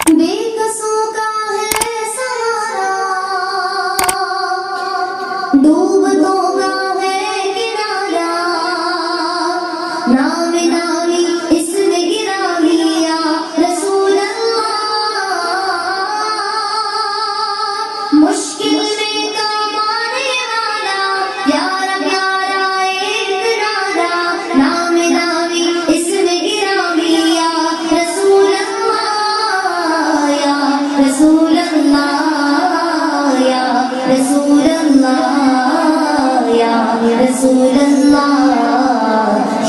बेकसों का है सहारा, डूबतों का है किनारा, नाम नामी इसमें गिरा लिया रसूल अल्लाह। मुश्किल में काम आने वाला प्यारा प्यारा एक नारा, नाम नामी इसमें गिरा लिया रसूल अल्लाह, या रसूल अल्लाह, या रसूल अल्लाह, या रसूल अल्लाह,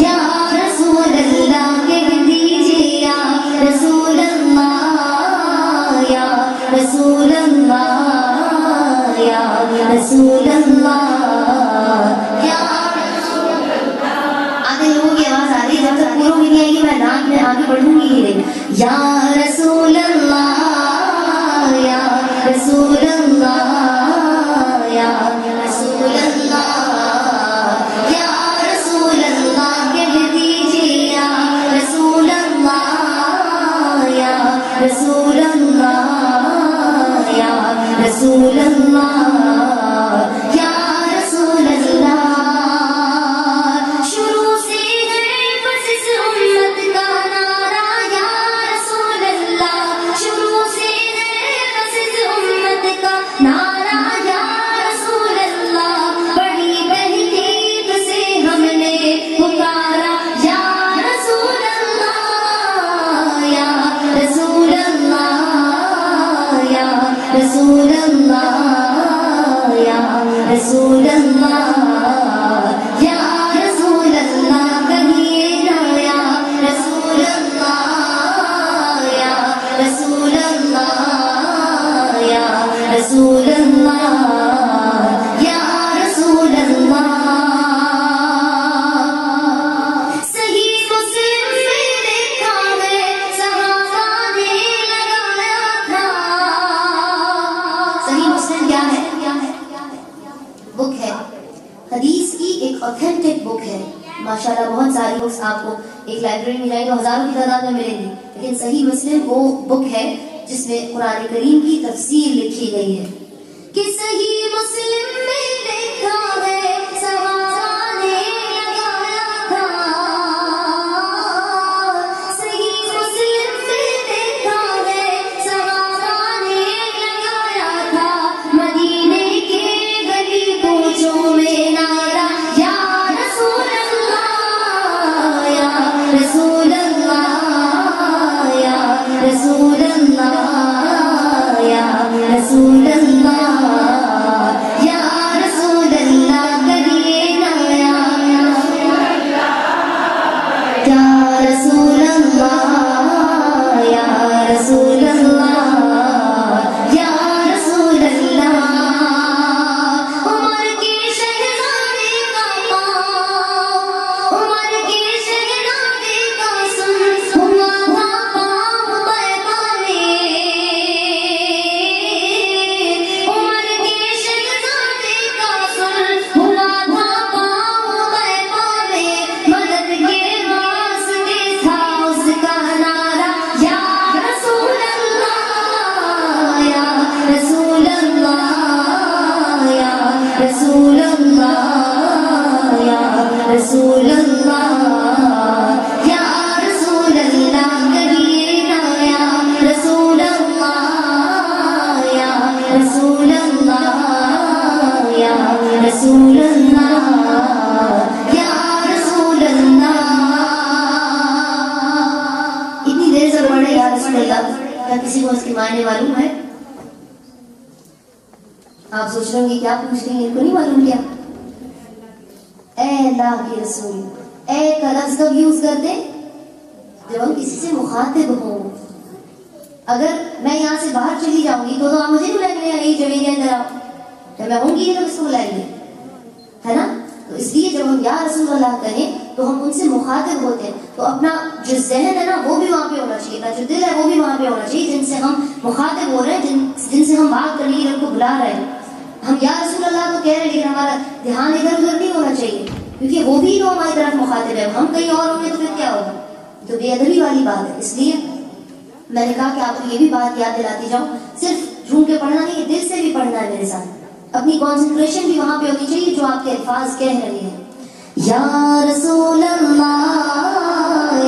या रसूल अल्लाह कह दीजिए या रसूल अल्लाह, या रसूल अल्लाह, या रसूल अल्लाह, या आधे लोगों की आवाज आ रही है, जब तक पूरी नहीं आएगी मैं नाम में आगे बढ़ूंगी ही नहीं। या रसूल अल्लाह, या रसूल अल्लाह, या रसूल अल्लाह, या रसूल अल्लाह कह दीजिए या रसूल अल्लाह, या रसूल अल्लाह, या रसूल अल्लाह, या रसूल अल्लाह। शुरू से है बस इस उम्मत का नारा या रसूल अल्लाह, शुरू से है बस इस उम्मत का नारा या रसूल अल्लाह। बड़ी तहकीक से हमने पुकारा या रसूल अल्लाह, या रसूल अल्लाह, या रसूल अल्लाह, या रसूल अल्लाह, या रसूल अल्लाह कहिए ना या रसूल अल्लाह, या रसूल अल्लाह, या रसूल अल्लाह, या रसूल अल्लाह। सही मुस्लिम में देखा है सहाबा ने लगाया था। सही मुस्लिम क्या है? बुक है, हदीस की एक ऑथेंटिक बुक है। माशाल्लाह बहुत सारी बुक्स आपको एक लाइब्रेरी में जाएंगे तो हजारों की तादाद में मिलेंगी, लेकिन सही मुस्लिम वो बुक है जिसमें कुरान करीम की तफसीर लिखी गई है कि सही मुस्लिम में देखा है सहाबा ने लगाया था। सही मुस्लिम में देखा है सहाबा ने लगाया था। मदीने के गली कूचों में नारा या रसूल अल्लाह, या रसूल अल्लाह, या रसूल अल्लाह, या रसूल अल्लाह, या रसूल अल्लाह करिए ना या रसूल अल्लाह, या रसूल अल्लाह, या रसूल अल्लाह। उमर के शहजादे का पाँव, उमर के शहजादे का सुन हुआ था पाँव पैमाने। उमर के शहजादे का सुन हुआ था पाँव पैमाने। मदद के वास्ते था उसका नारा या रसूल अल्लाह, या रसूल अल्लाह, या रसूल अल्लाह, या रसूल अल्लाह, या रसूल अल्लाह कहिए ना या रसूल अल्लाह, या रसूल अल्लाह, या रसूल अल्लाह, या रसूल अल्लाह। इतनी देर से पढ़े या रसूल अल्लाह, क्या किसी को उसके मायने मालूम है? आप सोच रहे होंगे क्या पूछ रही हैं, इनको नहीं मालूम क्या? ए अल्लाह के रसूल, ए का लफ्ज कब यूज करते? जब हम किसी से मुखातिब हो। अगर मैं यहाँ से बाहर चली जाऊंगी तो आप मुझे बुलाएंगे, यही जमीन के अंदर आओ, जब मैं होंगी तो किसको बुलाएंगे, है ना? तो इसलिए जब हम या रसूल अल्लाह कहें तो हम उनसे मुखातिब होते हैं, तो अपना जो जहन है ना वो भी वहाँ पे होना चाहिए, जो दिल है वो भी वहाँ पे होना चाहिए, जिनसे हम मुखातिब हो रहे हैं, जिनसे हम बात करने के लिए उनको बुला रहे हैं। हम या रसूल अल्लाह तो कह रहे हैं, लेकिन हमारा ध्यान इधर उधर नहीं होना चाहिए, क्योंकि वो भी तो हमारी तरफ मुखातिब है। हम कहीं और होंगे तो फिर क्या होगा? तो बेअदबी वाली बात है। इसलिए میں نے کہا کہ آپ کو یہ بھی بات یاد دلاتی جاؤں، صرف جھوم کے پڑھنا نہیں، دل سے بھی پڑھنا ہے میرے ساتھ، اپنی کانسنٹریشن بھی وہاں پہ ہونی چاہیے جو آپ کے الفاظ کہہ رہے ہیں. یا رسول اللہ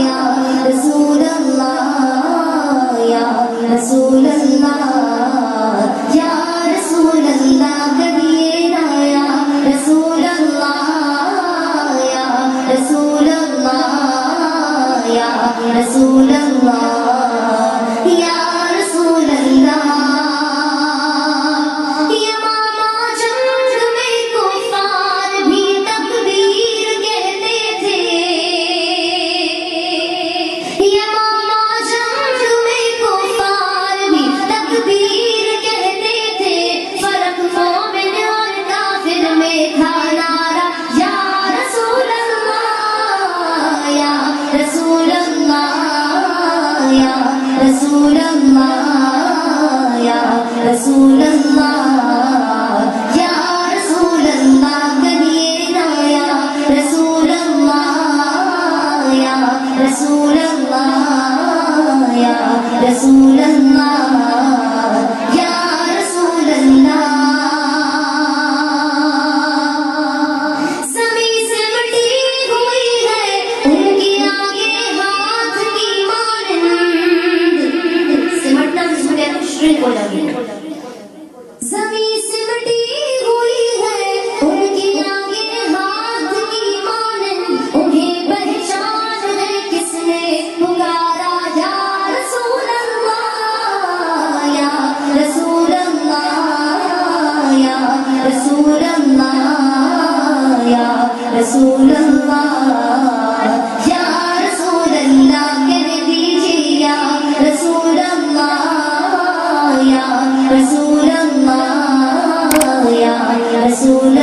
یا رسول اللہ یا رسول اللہ یا رسول اللہ کہیے نا یا رسول اللہ یا رسول اللہ یا رسول اللہ یا رسول اللہ. رسول اللہ یا رسول اللہ یا رسول اللہ کہیے نا یا رسول اللہ یا رسول اللہ یا رسول اللہ یا رسول اللہ. زمین سمٹی ہوئی ہے ان کی آگے ہاتھ کی مانند، انہیں پہچان ہے کس نے پکارا یا رسول اللہ یا رسول اللہ یا رسول اللہ یا رسول اللہ یا رسول اللہ کہہ دیجیے یا رسول اللہ یا رسول اللہ یا رسول